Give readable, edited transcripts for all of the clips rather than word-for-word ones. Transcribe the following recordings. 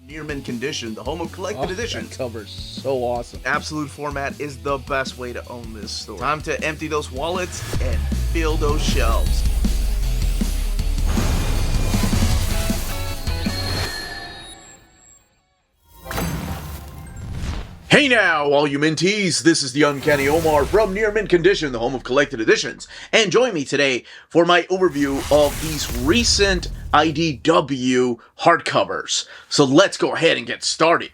Near mint condition, the home of collected editions. That cover's so awesome. Absolute format is the best way to own this store. Time to empty those wallets and fill those shelves. Hey now, all you minties, this is the Uncanny Omar from Near Mint Condition, the home of collected editions. And join me today for my overview of these recent IDW hardcovers. So let's go ahead and get started.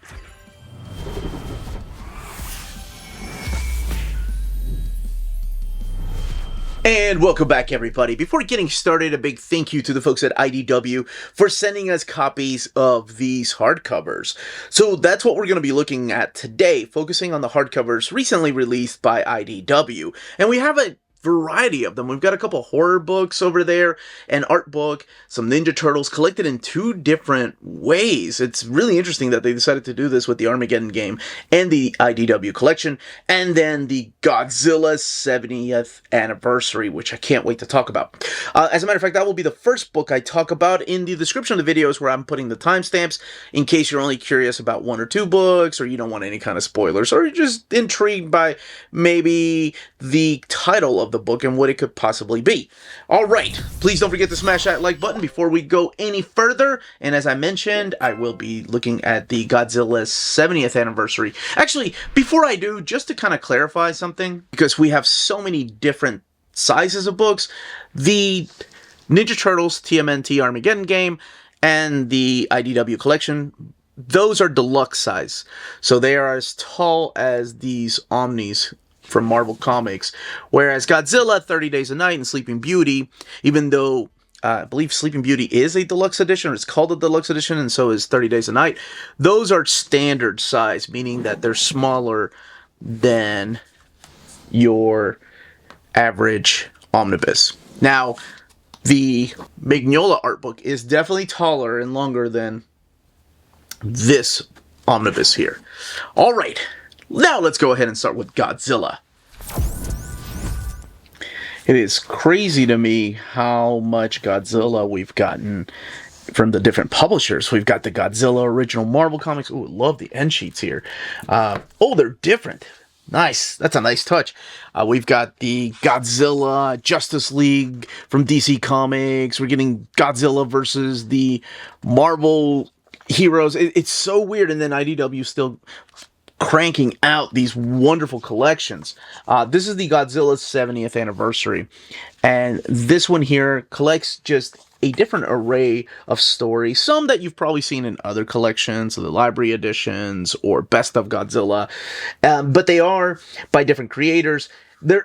And welcome back, everybody. Before getting started, a big thank you to the folks at IDW for sending us copies of these hardcovers. So that's what we're going to be looking at today, focusing on the hardcovers recently released by IDW. And we have a variety of them. We've got a couple horror books over there, an art book, some Ninja Turtles collected in two different ways. It's really interesting that they decided to do this with the Armageddon game and the IDW collection, and then the Godzilla 70th anniversary, which I can't wait to talk about. As a matter of fact, that will be the first book I talk about in the description of the videos, where I'm putting the timestamps in case you're only curious about one or two books, or you don't want any kind of spoilers, or you're just intrigued by maybe the title of the book and what it could possibly be. Alright, please don't forget to smash that like button before we go any further. And as I mentioned, I will be looking at the Godzilla 70th anniversary. Actually, before I do, just to kind of clarify something, because we have so many different sizes of books, the Ninja Turtles TMNT Armageddon game and the IDW collection, those are deluxe size. So they are as tall as these Omnis from Marvel Comics, whereas Godzilla, 30 Days a Night, and Sleeping Beauty, even though I believe Sleeping Beauty is a deluxe edition, or it's called a deluxe edition, and so is 30 Days a Night, those are standard size, meaning that they're smaller than your average omnibus. Now, the Mignola art book is definitely taller and longer than this omnibus here. All right. Now let's go ahead and start with Godzilla. It is crazy to me how much Godzilla we've gotten from the different publishers. We've got the Godzilla original Marvel Comics. Ooh, love the end sheets here. Oh, they're different. Nice. That's a nice touch. We've got the Godzilla Justice League from DC Comics. We're getting Godzilla versus the Marvel heroes. It's so weird. And then IDW still cranking out these wonderful collections. This is the Godzilla 70th anniversary, and this one here collects just a different array of stories, some that you've probably seen in other collections, the library editions or Best of Godzilla, but they are by different creators. I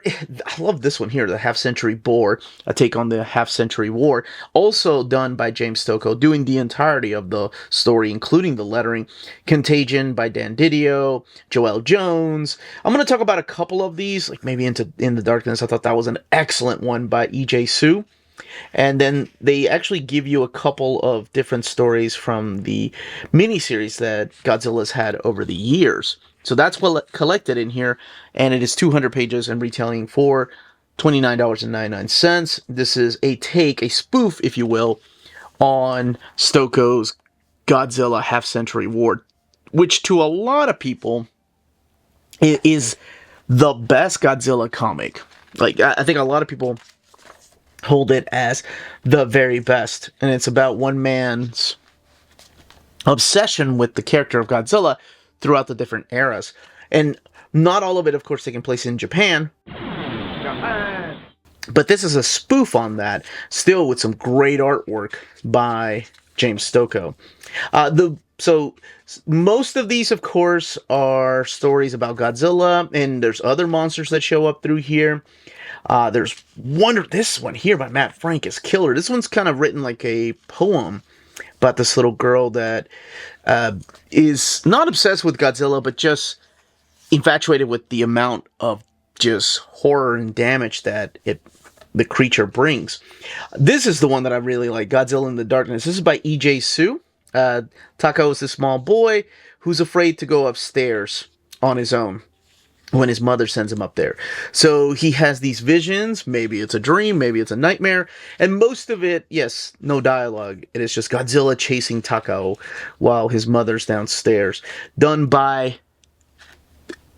love this one here, the Half Century Boar, a take on the Half Century War, also done by James Stokoe, doing the entirety of the story, including the lettering. Contagion by Dan Didio, Joelle Jones. I'm going to talk about a couple of these, like maybe In the Darkness. I thought that was an excellent one by E.J. Su. And then they actually give you a couple of different stories from the miniseries that Godzilla's had over the years. So that's what collected in here, and it is 200 pages and retailing for $29.99. This is a take, a spoof, if you will, on Stokoe's Godzilla Half-Century War, which to a lot of people is the best Godzilla comic. Like, I think a lot of people hold it as the very best, and it's about one man's obsession with the character of Godzilla throughout the different eras. And not all of it, of course, taking place in Japan. But this is a spoof on that, still with some great artwork by James Stokoe. So most of these, of course, are stories about Godzilla, and there's other monsters that show up through here. There's this one here by Matt Frank is killer. This one's kind of written like a poem about this little girl that is not obsessed with Godzilla, but just infatuated with the amount of just horror and damage that the creature brings. This is the one that I really like, Godzilla in the Darkness. This is by E.J. Su. Takao is a small boy who's afraid to go upstairs on his own. when his mother sends him up there. So he has these visions. Maybe it's a dream, maybe it's a nightmare. And most of it, yes, no dialogue. It is just Godzilla chasing Takao while his mother's downstairs. Done by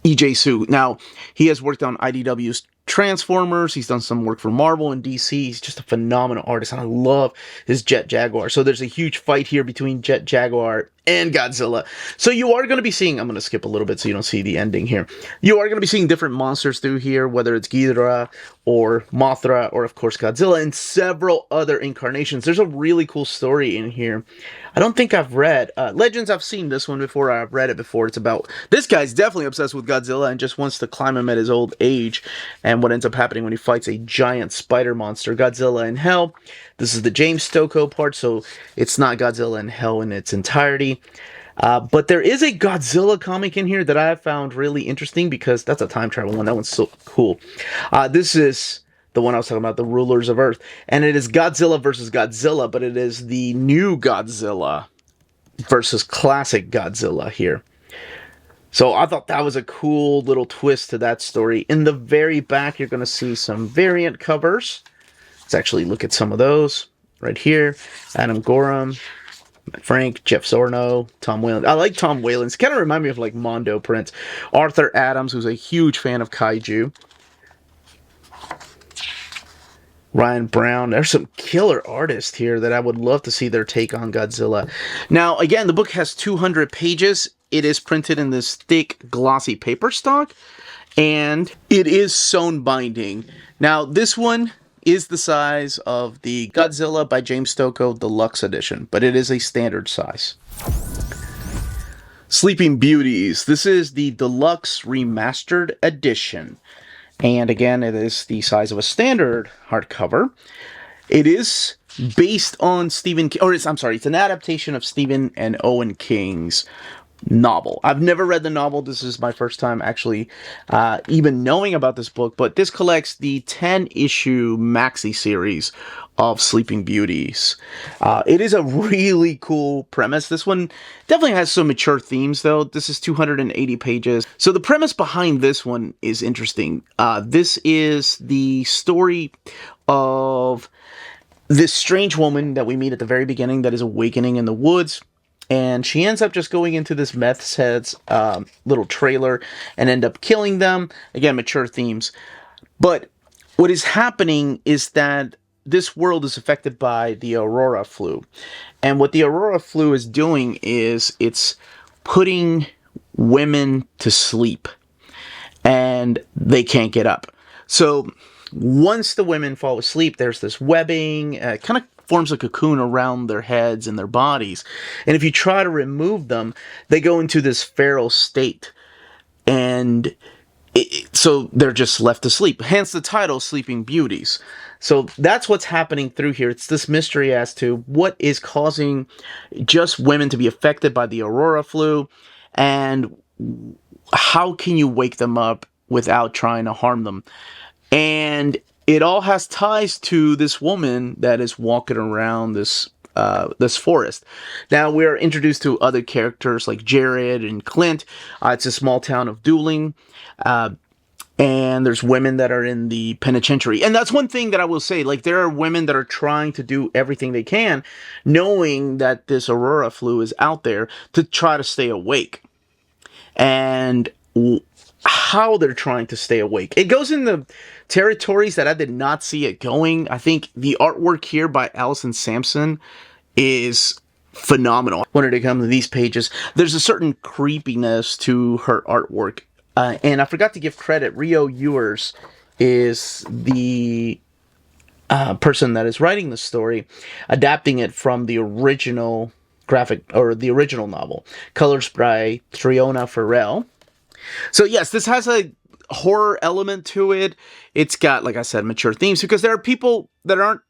E.J. Su. Now, he has worked on IDW's Transformers. He's done some work for Marvel and DC. He's just a phenomenal artist, and I love his Jet Jaguar. So there's a huge fight here between Jet Jaguar and Godzilla. So you are going to be seeing, I'm going to skip a little bit so you don't see the ending here. You are going to be seeing different monsters through here, whether it's Ghidorah or Mothra or, of course, Godzilla, and several other incarnations. There's a really cool story in here. I don't think I've read Legends. I've seen this one before. I've read it before. It's about this guy's definitely obsessed with Godzilla and just wants to climb him at his old age. And what ends up happening when he fights a giant spider monster, Godzilla in Hell. This is the James Stokoe part, so it's not Godzilla in Hell in its entirety. But there is a Godzilla comic in here that I found really interesting because that's a time travel one. That one's so cool. This is the one I was talking about, the Rulers of Earth. And it is Godzilla versus Godzilla, but it is the new Godzilla versus classic Godzilla here. So I thought that was a cool little twist to that story. In the very back, you're going to see some variant covers. Let's actually look at some of those right here. Adam Gorham, Frank, Jeff Zorno, Tom Whalen. I like Tom Whalen's. Kind of remind me of like Mondo prints. Arthur Adams, who's a huge fan of kaiju. Ryan Brown. There's some killer artists here that I would love to see their take on Godzilla. Now, again, the book has 200 pages. It is printed in this thick, glossy paper stock, and it is sewn binding. Now, this one is the size of the Godzilla by James Stokoe Deluxe Edition, but it is a standard size. Sleeping Beauties. This is the Deluxe Remastered Edition. And again, it is the size of a standard hardcover. It is based on Stephen King, or it's an adaptation of Stephen and Owen King's novel. I've never read the novel. This is my first time actually even knowing about this book, but this collects the 10-issue maxi series of Sleeping Beauties. It is a really cool premise. This one definitely has some mature themes, though. This is 280 pages. So the premise behind this one is interesting. This is the story of this strange woman that we meet at the very beginning that is awakening in the woods. And she ends up just going into this meth head's little trailer and end up killing them. Again, mature themes. But what is happening is that this world is affected by the Aurora flu. And what the Aurora flu is doing is it's putting women to sleep. And they can't get up. So once the women fall asleep, there's this webbing, kind of forms a cocoon around their heads and their bodies. And if you try to remove them, they go into this feral state. And so they're just left to sleep. Hence the title, Sleeping Beauties. So that's what's happening through here. It's this mystery as to what is causing just women to be affected by the Aurora flu. And how can you wake them up without trying to harm them? And it all has ties to this woman that is walking around this forest. Now we're introduced to other characters like Jared and Clint. It's a small town of Dueling. And there's women that are in the penitentiary. And that's one thing that I will say. Like, there are women that are trying to do everything they can, knowing that this Aurora flu is out there, to try to stay awake. And how they're trying to stay awake. It goes in the territories that I did not see it going. I think the artwork here by Allison Sampson is phenomenal. When it comes to these pages, there's a certain creepiness to her artwork. And I forgot to give credit. Rio Ewers is the person that is writing the story, adapting it from the original graphic, or the original novel. Colors by Triona Farrell. So yes, this has a horror element to it. It's got, like I said, mature themes, because there are people that aren't,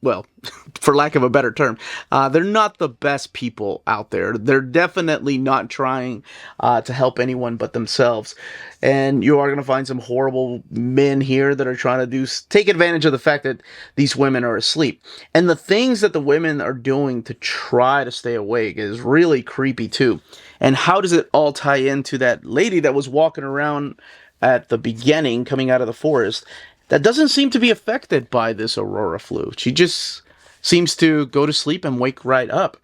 well, for lack of a better term, they're not the best people out there. They're definitely not trying to help anyone but themselves. And you are going to find some horrible men here that are trying to take advantage of the fact that these women are asleep. And the things that the women are doing to try to stay awake is really creepy too. And how does it all tie into that lady that was walking around at the beginning, coming out of the forest, that doesn't seem to be affected by this aurora flu. She just seems to go to sleep and wake right up.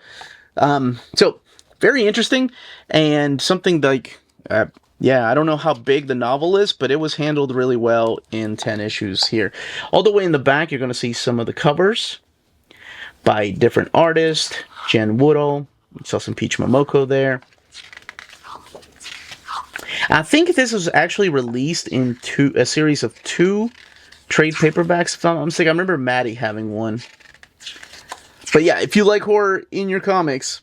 So, very interesting, and something like, yeah, I don't know how big the novel is, but it was handled really well in 10 issues here. All the way in the back, you're going to see some of the covers by different artists. Jen Woodall, you saw some Peach Momoko there. I think this was actually released in a series of 2 trade paperbacks, if I'm not mistaken. I remember Maddie having one. But yeah, if you like horror in your comics,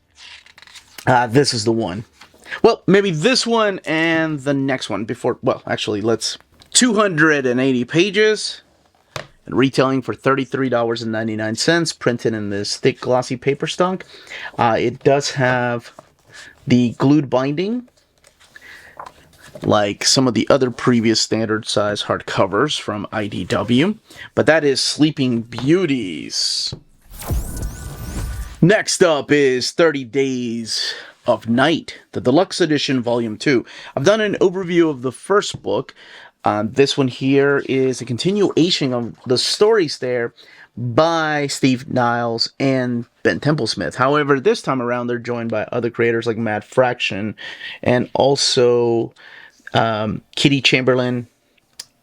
this is the one. Well, maybe this one and the next one before... Well, actually, let's... 280 pages. And retailing for $33.99, printed in this thick, glossy paper stock. It does have the glued binding, like some of the other previous standard size hardcovers from IDW. But that is Sleeping Beauties. Next up is 30 Days of Night, the Deluxe Edition, Volume 2. I've done an overview of the first book. This one here is a continuation of the stories there by Steve Niles and Ben Templesmith. However, this time around, they're joined by other creators like Matt Fraction and also Kitty Chamberlain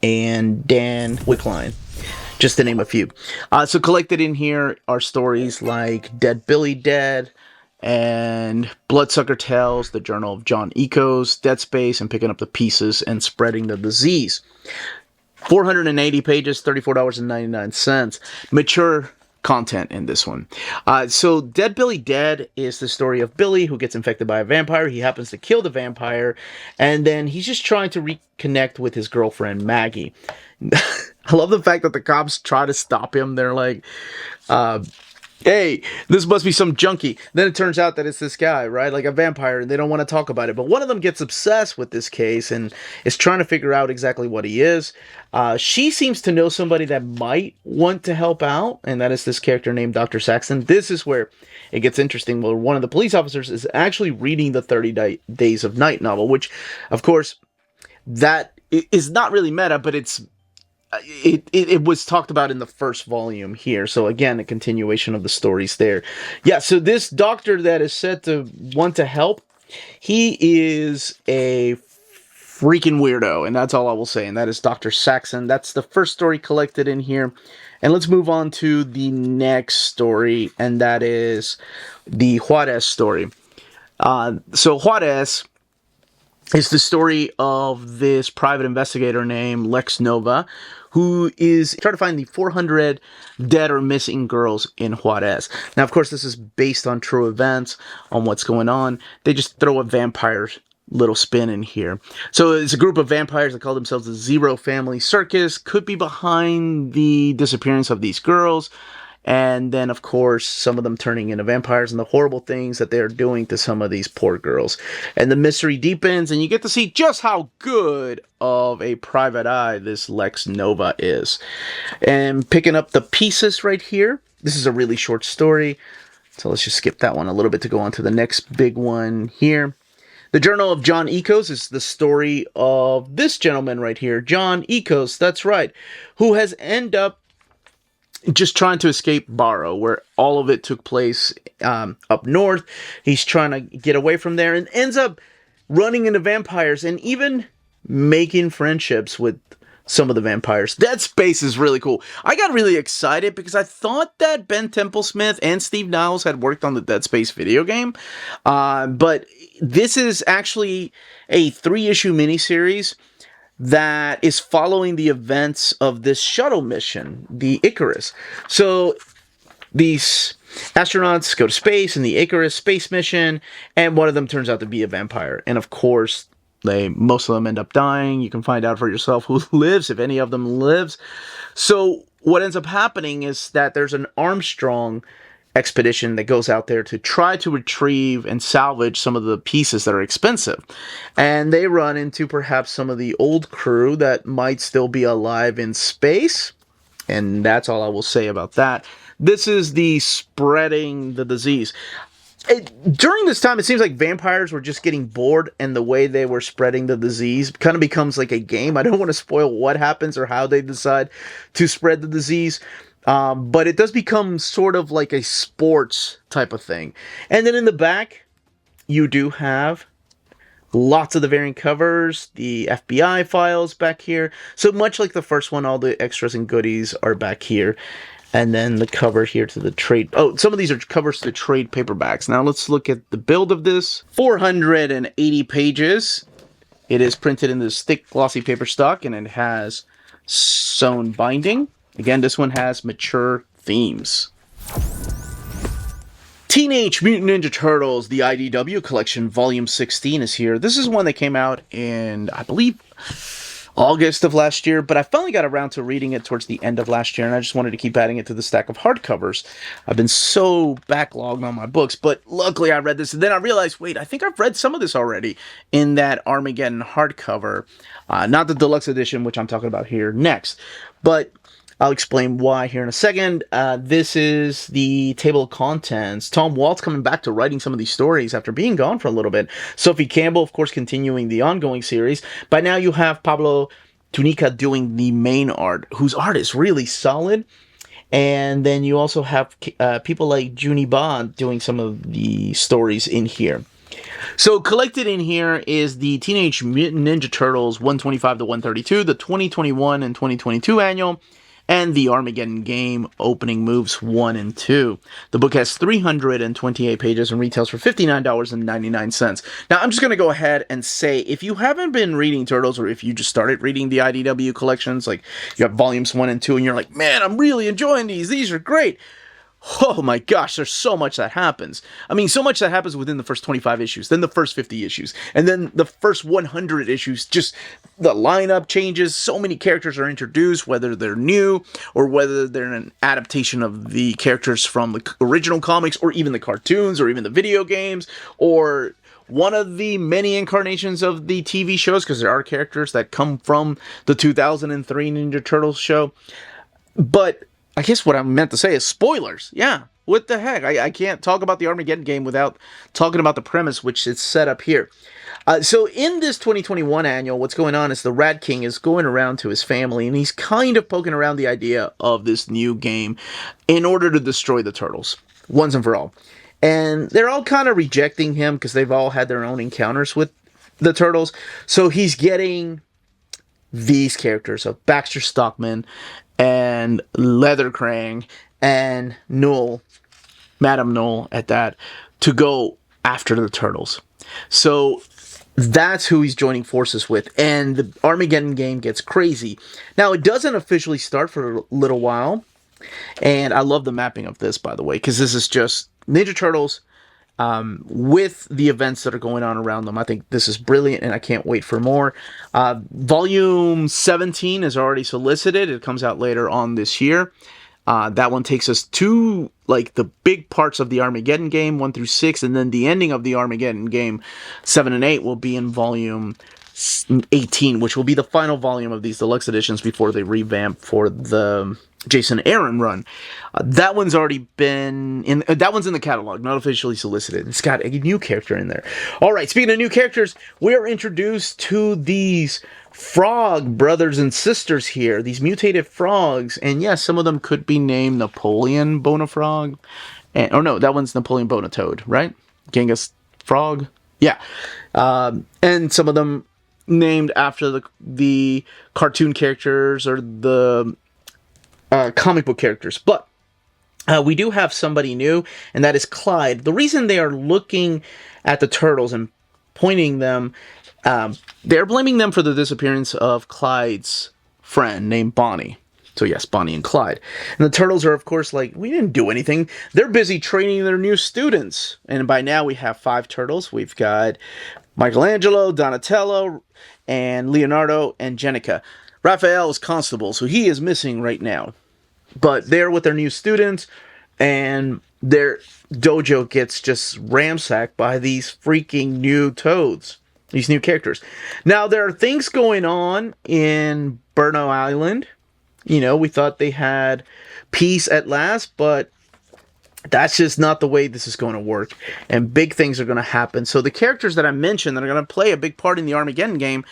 and Dan Wickline, just to name a few. So collected in here are stories like Dead Billy Dead and Bloodsucker Tales, The Journal of John Ecos, Dead Space, and Picking Up the Pieces and Spreading the Disease. 480 pages, $34.99. Mature content in this one. So Dead Billy Dead is the story of Billy, who gets infected by a vampire. He happens to kill the vampire, and then he's just trying to reconnect with his girlfriend, Maggie. I love the fact that the cops try to stop him. They're like, hey, this must be some junkie. Then it turns out that it's this guy, right? Like a vampire, and they don't want to talk about it. But one of them gets obsessed with this case and is trying to figure out exactly what he is. She seems to know somebody that might want to help out, and that is this character named Dr. Saxon. This is where it gets interesting. Well, one of the police officers is actually reading the 30 Days of Night novel, which, of course, that is not really meta, but it was talked about in the first volume here. So again, a continuation of the stories there. Yeah, so this doctor that is said to want to help, he is a freaking weirdo, and that's all I will say, and that is Dr. Saxon. That's the first story collected in here. And let's move on to the next story, and that is the Juarez story. So Juarez is the story of this private investigator named Lex Nova, who is trying to find the 400 dead or missing girls in Juarez. Now, of course, this is based on true events, on what's going on. They just throw a vampire little spin in here. So it's a group of vampires that call themselves the Zero Family Circus, could be behind the disappearance of these girls. And then, of course, some of them turning into vampires and the horrible things that they're doing to some of these poor girls. And the mystery deepens, and you get to see just how good of a private eye this Lex Nova is. And picking up the pieces right here, this is a really short story, so let's just skip that one a little bit to go on to the next big one here. The Journal of John Ecos is the story of this gentleman right here, John Ecos, that's right, who has ended up just trying to escape Barrow, where all of it took place up north. He's trying to get away from there and ends up running into vampires and even making friendships with some of the vampires. Dead Space is really cool. I got really excited because I thought that Ben Templesmith and Steve Niles had worked on the Dead Space video game. But this is actually a 3-issue miniseries that is following the events of this shuttle mission, the Icarus. So these astronauts go to space in the Icarus space mission, and one of them turns out to be a vampire. And of course, most of them end up dying. You can find out for yourself who lives, if any of them lives. So what ends up happening is that there's an Armstrong expedition that goes out there to try to retrieve and salvage some of the pieces that are expensive. And they run into perhaps some of the old crew that might still be alive in space. And that's all I will say about that. This is the Spreading the Disease. During this time, it seems like vampires were just getting bored, and the way they were spreading the disease kind of becomes like a game. I don't want to spoil what happens or how they decide to spread the disease, but it does become sort of like a sports type of thing. And then in the back, you do have lots of the variant covers, the FBI files back here. So much like the first one, all the extras and goodies are back here. And then the cover here to the trade. Oh, some of these are covers to the trade paperbacks. Now let's look at the build of this. 480 pages. It is printed in this thick glossy paper stock, and it has sewn binding. Again, this one has mature themes. Teenage Mutant Ninja Turtles, the IDW collection, volume 16 is here. This is one that came out in, I believe, August of last year, but I finally got around to reading it towards the end of last year, and I just wanted to keep adding it to the stack of hardcovers. I've been so backlogged on my books, but luckily I read this, and then I realized, wait, I think I've read some of this already in that Armageddon hardcover. Not the deluxe edition, which I'm talking about here next, but I'll explain why here in a second. This is the table of contents. Tom Waltz coming back to writing some of these stories after being gone for a little bit. Sophie Campbell, of course, continuing the ongoing series. By now you have Pablo Tunica doing the main art, whose art is really solid. And then you also have people like Junie Bond doing some of the stories in here. So collected in here is the Teenage Mutant Ninja Turtles 125 to 132, the 2021 and 2022 annual, and the Armageddon game opening moves 1 and 2. The book has 328 pages and retails for $59.99. Now, I'm just going to go ahead and say, if you haven't been reading Turtles, or if you just started reading the IDW collections, like you have volumes 1 and 2, and you're like, man, I'm really enjoying these are great. Oh my gosh, there's so much that happens. I mean, so much that happens within the first 25 issues, then the first 50 issues, and then the first 100 issues. Just the lineup changes. So many characters are introduced, whether they're new or whether they're an adaptation of the characters from the original comics, or even the cartoons, or even the video games, or one of the many incarnations of the TV shows, because there are characters that come from the 2003 Ninja Turtles show. But I guess what I meant to say is spoilers. Yeah, what the heck? I can't talk about the Armageddon game without talking about the premise, which is set up here. So in this 2021 annual, what's going on is the Rat King is going around to his family, and he's kind of poking around the idea of this new game in order to destroy the Turtles, once and for all. And they're all kind of rejecting him because they've all had their own encounters with the Turtles. So he's getting these characters of Baxter Stockman and Leather Krang and Null, Madame Null at that, to go after the Turtles. So that's who he's joining forces with, and the Armageddon game gets crazy. Now, it doesn't officially start for a little while, and I love the mapping of this, by the way, because this is just Ninja Turtles with the events that are going on around them. I think this is brilliant, and I can't wait for more. Volume 17 is already solicited. It comes out later on this year. That one takes us to like the big parts of the Armageddon game, 1 through 6, and then the ending of the Armageddon game, 7 and 8, will be in volume 18, which will be the final volume of these deluxe editions before they revamp for the Jason Aaron run. That one's already been in. That one's in the catalog, not officially solicited. It's got a new character in there. All right, speaking of new characters, we are introduced to these frog brothers and sisters here. These mutated frogs, and yes, some of them could be named Napoleon Bonafrog, or no, that one's Napoleon Bonatoad, right? Genghis Frog, yeah, and some of them named after the cartoon characters or the comic book characters. But we do have somebody new, and that is Clyde. The reason they are looking at the Turtles and pointing them, they're blaming them for the disappearance of Clyde's friend named Bonnie. So yes, Bonnie and Clyde. And the Turtles are, of course, like, we didn't do anything. They're busy training their new students. And by now we have 5 Turtles. We've got Michelangelo, Donatello, and Leonardo, and Jenica. Raphael is Constable, so he is missing right now. But they're with their new students, and their dojo gets just ransacked by these freaking new toads. These new characters. Now, there are things going on in Burno Island. You know, we thought they had peace at last, but That's just not the way this is going to work, and big things are going to happen. So the characters that I mentioned that are going to play a big part in the Armageddon game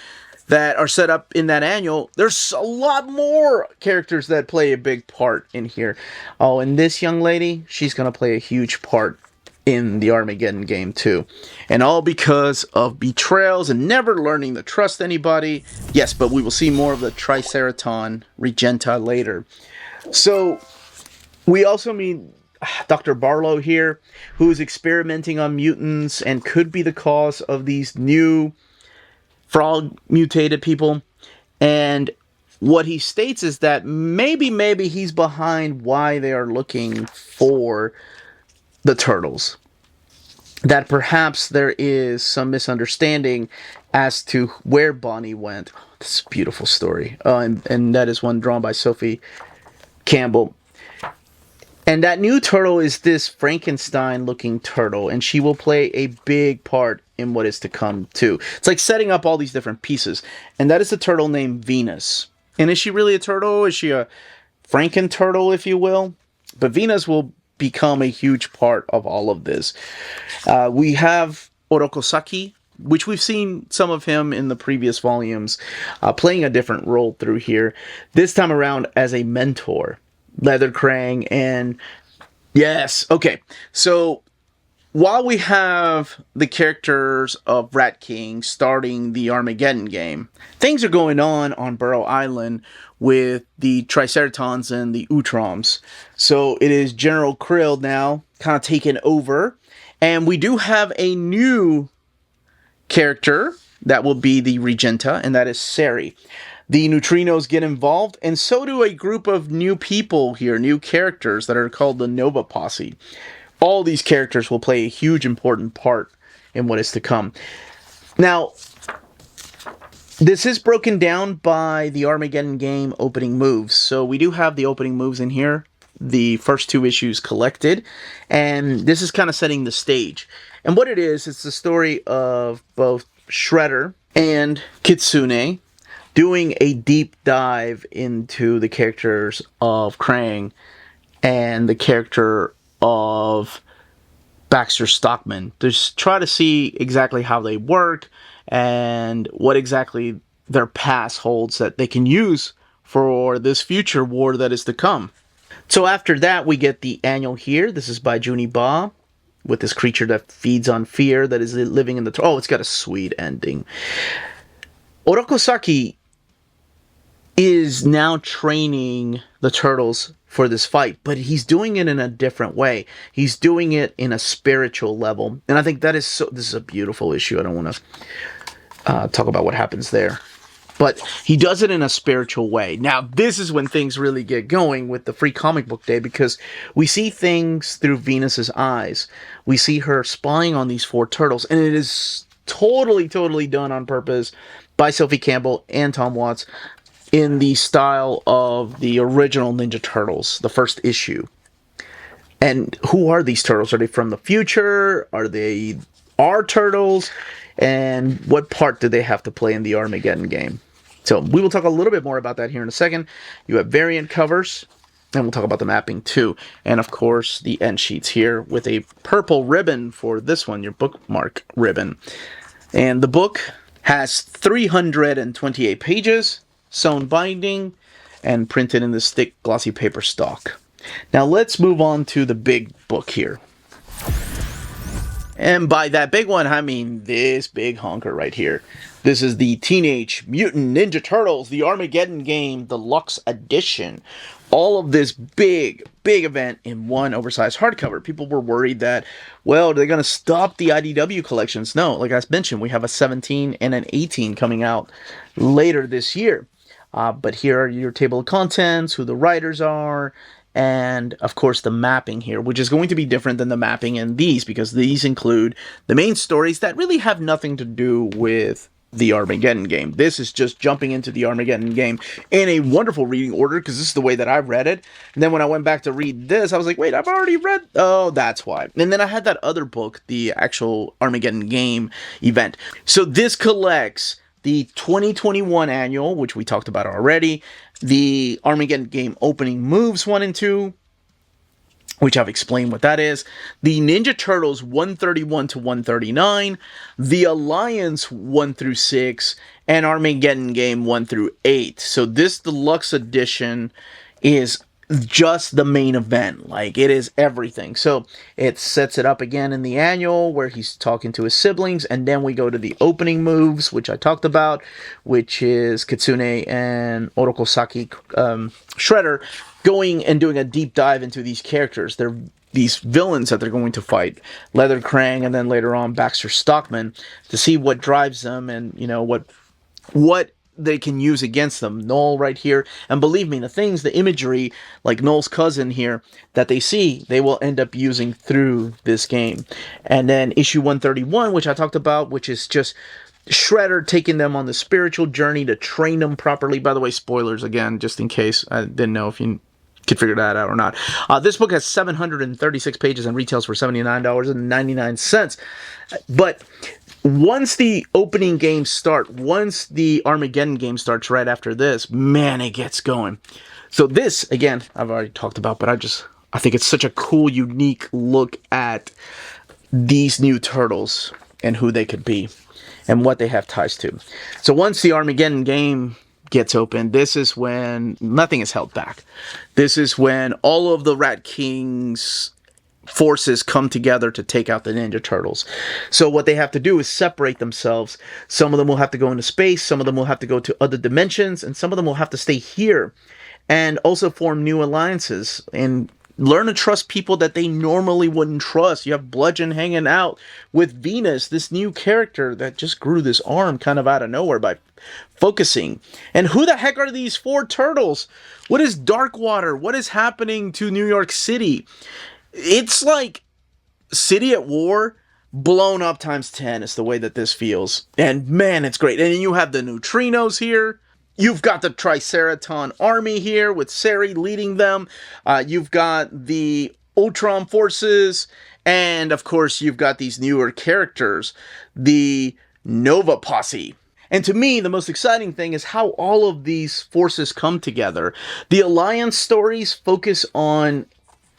that are set up in that annual, there's a lot more characters that play a big part in here. Oh, and this young lady, she's going to play a huge part in the Armageddon game too. And all because of betrayals and never learning to trust anybody. Yes, but we will see more of the Triceraton Regenta later. So we also meet Dr. Barlow here, who is experimenting on mutants and could be the cause of these new frog mutated people. And what he states is that maybe he's behind why they are looking for the turtles. That perhaps there is some misunderstanding as to where Bonnie went. Oh, this is a beautiful story. And that is one drawn by Sophie Campbell. And that new turtle is this Frankenstein-looking turtle, and she will play a big part in what is to come, too. It's like setting up all these different pieces. And that is a turtle named Venus. And is she really a turtle? Is she a Franken-turtle, if you will? But Venus will become a huge part of all of this. We have Orokosaki, which we've seen some of him in the previous volumes, playing a different role through here. This time around as a mentor. Leather Krang, and yes, okay. So while we have the characters of Rat King starting the Armageddon game, things are going on Burrow Island with the Triceratons and the Utroms. So it is General Krill now kind of taken over, and we do have a new character that will be the Regenta, and that is Sari. The neutrinos get involved, and so do a group of new people here, new characters that are called the Nova Posse. All these characters will play a huge important part in what is to come. Now, this is broken down by the Armageddon game opening moves. So we do have the opening moves in here, the first 2 issues collected, and this is kind of setting the stage. And what it is, it's the story of both Shredder and Kitsune, doing a deep dive into the characters of Krang and the character of Baxter Stockman. Just try to see exactly how they work and what exactly their past holds that they can use for this future war that is to come. So after that, we get the annual here. This is by Juni Ba, with this creature that feeds on fear that is living in the... Oh, it's got a sweet ending. Orokosaki is now training the turtles for this fight, but he's doing it in a different way. He's doing it in a spiritual level, and I think that is so... This is a beautiful issue. I don't want to talk about what happens there, but he does it in a spiritual way. Now, this is when things really get going with the Free Comic Book Day, because we see things through Venus's eyes. We see her spying on these 4 turtles, and it is totally done on purpose by Sophie Campbell and Tom Watts, in the style of the original Ninja Turtles, the first issue. And who are these turtles? Are they from the future? Are they our turtles? And what part do they have to play in the Armageddon game? So we will talk a little bit more about that here in a second. You have variant covers, and we'll talk about the mapping too. And of course, the end sheets here with a purple ribbon for this one, your bookmark ribbon. And the book has 328 pages, sewn binding, and printed in this thick glossy paper stock. Now let's move on to the big book here. And by that big one, I mean this big honker right here. This is the Teenage Mutant Ninja Turtles, the Armageddon game, Deluxe Edition. All of this big event in one oversized hardcover. People were worried that, well, they're going to stop the IDW collections. No, like I mentioned, we have a 17 and an 18 coming out later this year. But here are your table of contents, who the writers are, and of course the mapping here, which is going to be different than the mapping in these, because these include the main stories that really have nothing to do with the Armageddon game. This is just jumping into the Armageddon game in a wonderful reading order, because this is the way that I've read it. And then when I went back to read this, I was like, wait, I've already read... Oh, that's why. And then I had that other book, the actual Armageddon game event. So this collects the 2021 annual, which we talked about already, the Armageddon game opening moves 1 and 2, which I've explained what that is. The Ninja Turtles 131 to 139, the Alliance 1 through 6, and Armageddon game 1 through 8. So this deluxe edition is just the main event. Like, it is everything. So it sets it up again in the annual where he's talking to his siblings, and then we go to the opening moves, which I talked about, which is Kitsune and Orokosaki Shredder going and doing a deep dive into these characters. They're these villains that they're going to fight, Leather Krang, and then later on Baxter Stockman, to see what drives them and, you know, what they can use against them. Null right here, and believe me, the imagery, like Null's cousin here, that they see, they will end up using through this game. And then issue 131, which I talked about, which is just Shredder taking them on the spiritual journey to train them properly. By the way, spoilers again, just in case I didn't know if you could figure that out or not. This book has 736 pages and retails for $79.99. But once the opening games start, once the Armageddon game starts right after this, man, it gets going. So this, again, I've already talked about, but I think it's such a cool, unique look at these new turtles and who they could be and what they have ties to. So once the Armageddon game gets open, this is when nothing is held back. This is when all of the Rat King's forces come together to take out the Ninja Turtles. So what they have to do is separate themselves. Some of them will have to go into space, some of them will have to go to other dimensions, and some of them will have to stay here and also form new alliances and learn to trust people that they normally wouldn't trust. You have Bludgeon hanging out with Venus, this new character that just grew this arm kind of out of nowhere by focusing. And who the heck are these 4 turtles? What is Darkwater? What is happening to New York City? It's like City at War blown up times 10 is the way that this feels. And man, it's great. And you have the neutrinos here. You've got the Triceraton army here with Sari leading them. You've got the Ultron forces. And of course, you've got these newer characters, the Nova Posse. And to me, the most exciting thing is how all of these forces come together. The Alliance stories focus on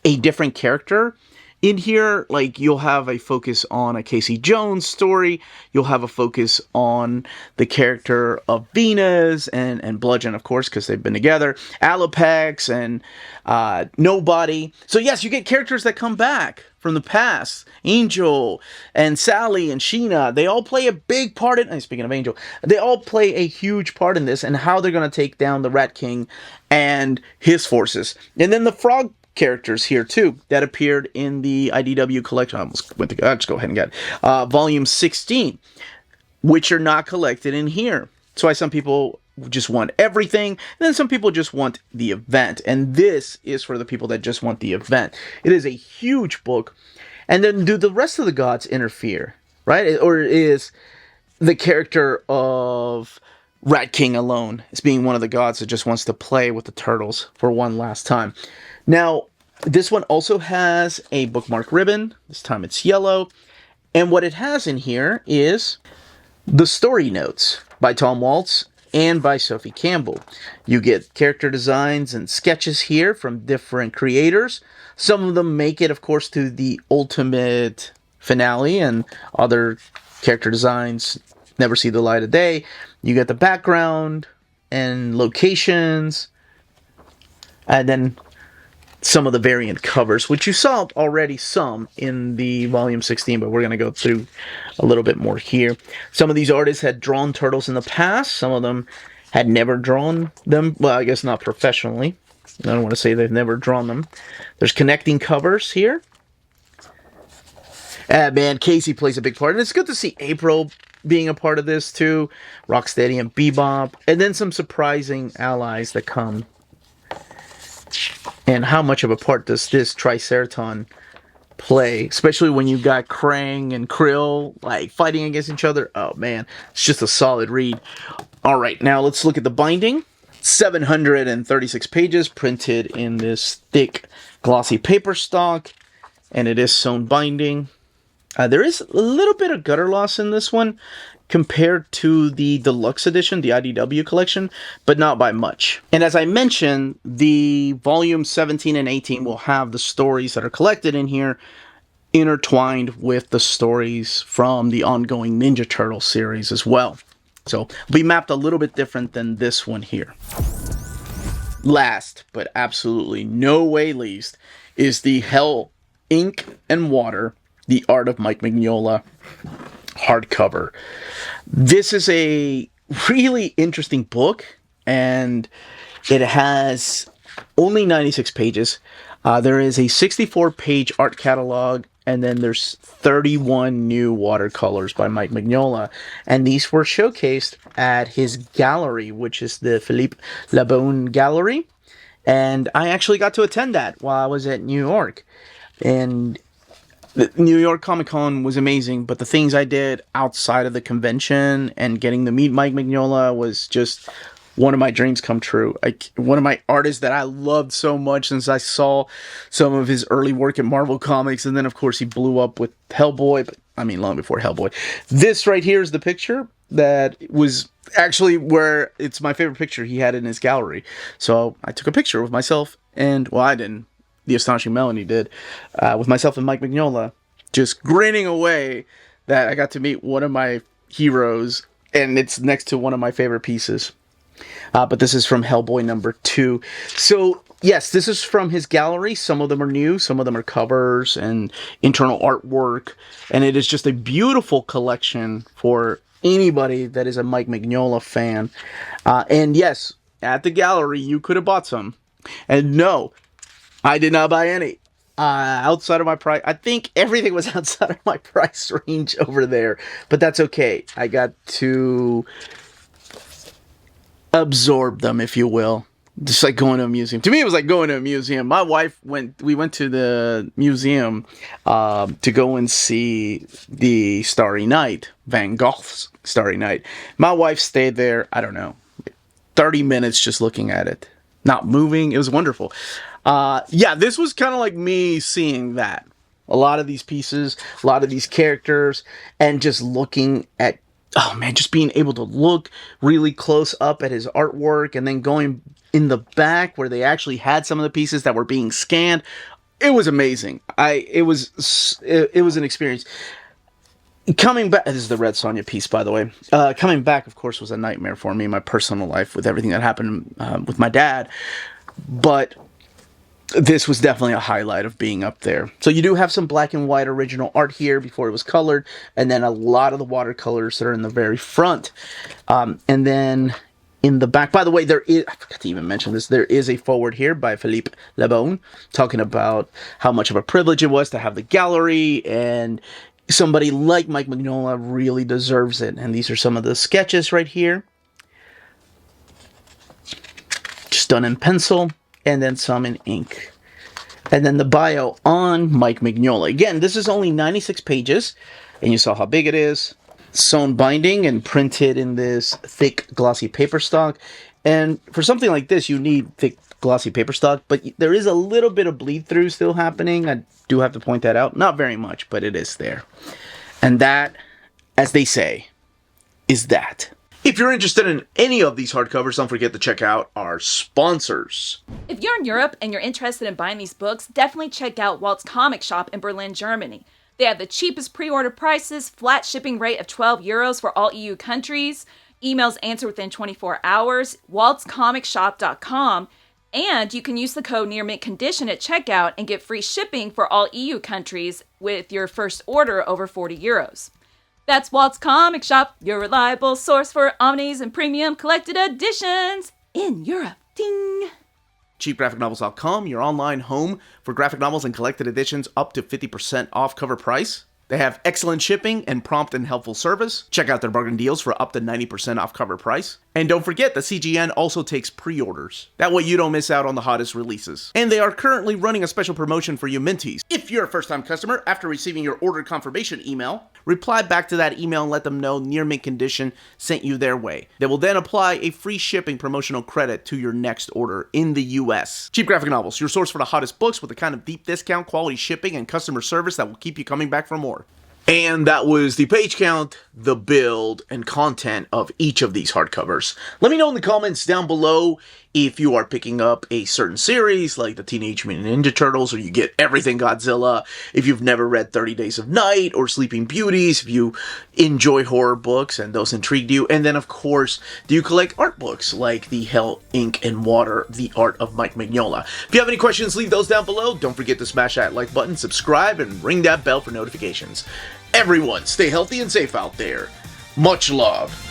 a different character. In here, like, you'll have a focus on a Casey Jones story. You'll have a focus on the character of Venus and Bludgeon, of course, because they've been together. Alopex and Nobody. So yes, you get characters that come back from the past. Angel and Sally and Sheena, they all play a big part in... Speaking of Angel, they all play a huge part in this and how they're going to take down the Rat King and his forces. And then the Frog characters here too that appeared in the IDW collection. I'll just go ahead and get volume 16, which are not collected in here. That's why some people just want everything, and then some people just want the event. And this is for the people that just want the event. It is a huge book. And then do the rest of the gods interfere, right? Or is the character of Rat King alone as being one of the gods that just wants to play with the turtles for one last time? Now, this one also has a bookmark ribbon. This time it's yellow. And what it has in here is the story notes by Tom Waltz and by Sophie Campbell. You get character designs and sketches here from different creators. Some of them make it, of course, to the ultimate finale, and other character designs never see the light of day. You get the background and locations, and then some of the variant covers, which you saw already some in the volume 16, but we're going to go through a little bit more here. Some of these artists had drawn turtles in the past. Some of them had never drawn them. Well, I guess not professionally. I don't want to say they've never drawn them. There's connecting covers here. Man, Casey plays a big part. And it's good to see April being a part of this too. Rocksteady and Bebop. And then some surprising allies that come. And how much of a part does this Triceraton play? Especially when you got Krang and Krill like fighting against each other. Oh man, it's just a solid read. Alright, now let's look at the binding. 736 pages printed in this thick glossy paper stock. And it is sewn binding. There is a little bit of gutter loss in this one. compared to the Deluxe edition, the IDW collection, but not by much. And as I mentioned, the volume 17 and 18 will have the stories that are collected in here intertwined with the stories from the ongoing Ninja Turtle series as well. So it'll be mapped a little bit different than this one here. Last, but absolutely no way least, is the Hell, Ink, and Water, The Art of Mike Mignola hardcover. This is a really interesting book, and it has only 96 pages. There is a 64-page art catalog, and then there's 31 new watercolors by Mike Mignola. And these were showcased at his gallery, which is the Philippe Labonne Gallery. And I actually got to attend that while I was at New York. And the New York Comic Con was amazing, but the things I did outside of the convention and getting to meet Mike Mignola was just one of my dreams come true. One of my artists that I loved so much since I saw some of his early work at Marvel Comics, and then of course he blew up with Hellboy, but I mean long before Hellboy. This right here is the picture that was actually where it's my favorite picture he had in his gallery. So I took a picture with myself and, well, I didn't. The Astonishing Melanie did, with myself and Mike Mignola, just grinning away that I got to meet one of my heroes, and it's next to one of my favorite pieces. But this is from Hellboy #2. So, yes, this is from his gallery. Some of them are new. Some of them are covers and internal artwork. And it is just a beautiful collection for anybody that is a Mike Mignola fan. And yes, at the gallery, you could have bought some. And no, I did not buy any. Outside of my price. I think everything was outside of my price range over there. But that's okay. I got to absorb them, if you will. Just like going to a museum. To me, it was like going to a museum. My wife we went to the museum to go and see the Starry Night, Van Gogh's Starry Night. My wife stayed there, I don't know, 30 minutes just looking at it. Not moving. It was wonderful. Yeah, this was kind of like me seeing that. A lot of these pieces, a lot of these characters, and just looking at, oh man, just being able to look really close up at his artwork, and then going in the back where they actually had some of the pieces that were being scanned. It was amazing. It was an experience. Coming back, this is the Red Sonja piece, by the way. Coming back, of course, was a nightmare for me in my personal life with everything that happened with my dad. But this was definitely a highlight of being up there. So you do have some black and white original art here before it was colored, and then a lot of the watercolors that are in the very front. And then in the back, by the way, I forgot to even mention this, there is a foreword here by Philippe Labonne talking about how much of a privilege it was to have the gallery, and somebody like Mike Mignola really deserves it. And these are some of the sketches right here. Just done in pencil, and then some in ink. And then the bio on Mike Mignola. Again, this is only 96 pages, and you saw how big it is. Sewn binding and printed in this thick, glossy paper stock. And for something like this, you need thick, glossy paper stock, but there is a little bit of bleed through still happening. I do have to point that out. Not very much, but it is there. And that, as they say, is that. If you're interested in any of these hardcovers, don't forget to check out our sponsors. If you're in Europe and you're interested in buying these books, definitely check out Walt's Comic Shop in Berlin, Germany. They have the cheapest pre-order prices, flat shipping rate of €12 for all EU countries, emails answered within 24 hours, waltscomicshop.com, and you can use the code nearmintcondition at checkout and get free shipping for all EU countries with your first order over €40. That's Walt's Comic Shop, your reliable source for omnis and premium collected editions in Europe. Ding! CheapGraphicNovels.com, your online home for graphic novels and collected editions up to 50% off cover price. They have excellent shipping and prompt and helpful service. Check out their bargain deals for up to 90% off cover price. And don't forget that CGN also takes pre-orders. That way you don't miss out on the hottest releases. And they are currently running a special promotion for you Minties. If you're a first-time customer, after receiving your order confirmation email, reply back to that email and let them know Near Mint Condition sent you their way. They will then apply a free shipping promotional credit to your next order in the US. Cheap Graphic Novels, your source for the hottest books with the kind of deep discount, quality shipping, and customer service that will keep you coming back for more. And that was the page count, the build, and content of each of these hardcovers. Let me know in the comments down below if you are picking up a certain series, like the Teenage Mutant Ninja Turtles, or you get everything Godzilla, if you've never read 30 Days of Night, or Sleeping Beauties, if you enjoy horror books and those intrigued you, and then of course, do you collect art books, like the Hell, Ink, and Water, The Art of Mike Mignola. If you have any questions, leave those down below. Don't forget to smash that like button, subscribe, and ring that bell for notifications. Everyone, stay healthy and safe out there. Much love.